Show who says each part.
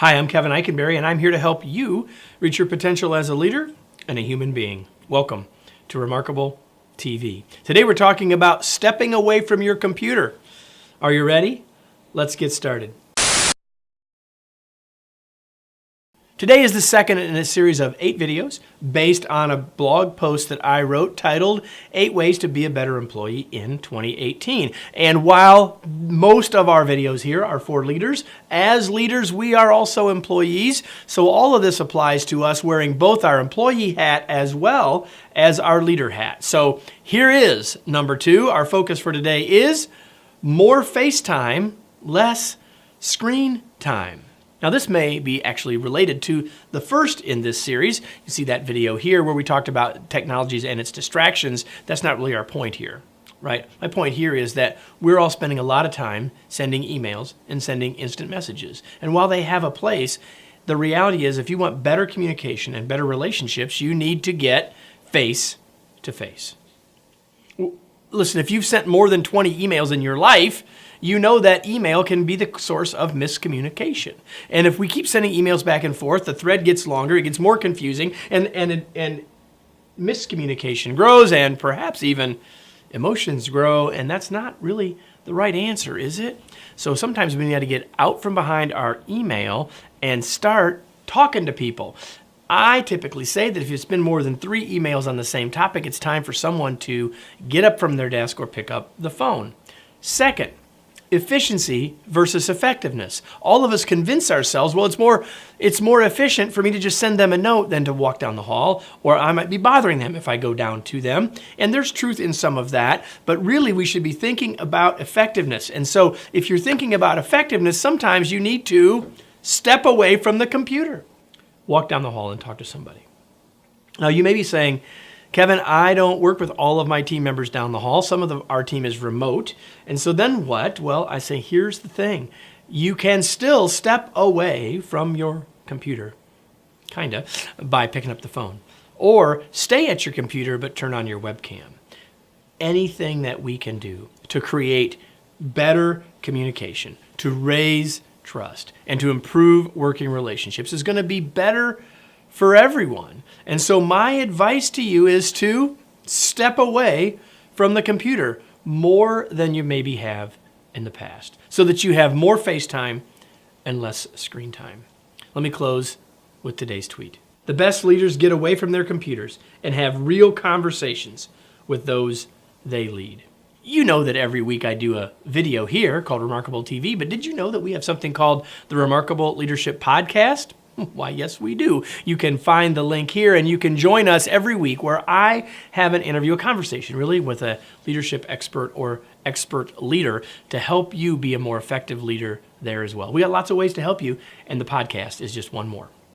Speaker 1: Hi, I'm Kevin Eikenberry, and I'm here to help you reach your potential as a leader and a human being. Welcome to Remarkable TV. Today we're talking about stepping away from your computer. Are you ready? Let's get started. Today is the second in a series of 8 videos based on a blog post that I wrote titled 8 Ways to Be a Better Employee in 2018. And while most of our videos here are for leaders, as leaders we are also employees. So all of this applies to us wearing both our employee hat as well as our leader hat. So here is number 2. Our focus for today is more face time, less screen time. Now this may be actually related to the first in this series. You see that video here where we talked about technologies and its distractions. That's not really our point here, right? My point here is that we're all spending a lot of time sending emails and sending instant messages. And while they have a place, the reality is if you want better communication and better relationships, you need to get face to face. Listen, if you've sent more than 20 emails in your life, you know that email can be the source of miscommunication. And if we keep sending emails back and forth, the thread gets longer, it gets more confusing, and miscommunication grows, and perhaps even emotions grow, and that's not really the right answer, is it? So sometimes we need to get out from behind our email and start talking to people. I typically say that if you spend more than 3 emails on the same topic, it's time for someone to get up from their desk or pick up the phone. Second, efficiency versus effectiveness. All of us convince ourselves, well, it's more efficient for me to just send them a note than to walk down the hall, or I might be bothering them if I go down to them. And there's truth in some of that, but really we should be thinking about effectiveness. And so if you're thinking about effectiveness, sometimes you need to step away from the computer. Walk down the hall and talk to somebody. Now you may be saying, Kevin, I don't work with all of my team members down the hall. Some of our team is remote. And so then what? Well, I say, here's the thing. You can still step away from your computer, by picking up the phone. Or stay at your computer, but turn on your webcam. Anything that we can do to create better communication, to raise trust, and to improve working relationships is going to be better for everyone. And so my advice to you is to step away from the computer more than you maybe have in the past, so that you have more face time and less screen time. Let me close with today's tweet. The best leaders get away from their computers and have real conversations with those they lead. You know that every week I do a video here called Remarkable TV, but did you know that we have something called the Remarkable Leadership Podcast? Why, yes, we do. You can find the link here, and you can join us every week where I have an interview, a conversation really with a leadership expert or expert leader to help you be a more effective leader there as well. We got lots of ways to help you, and the podcast is just one more.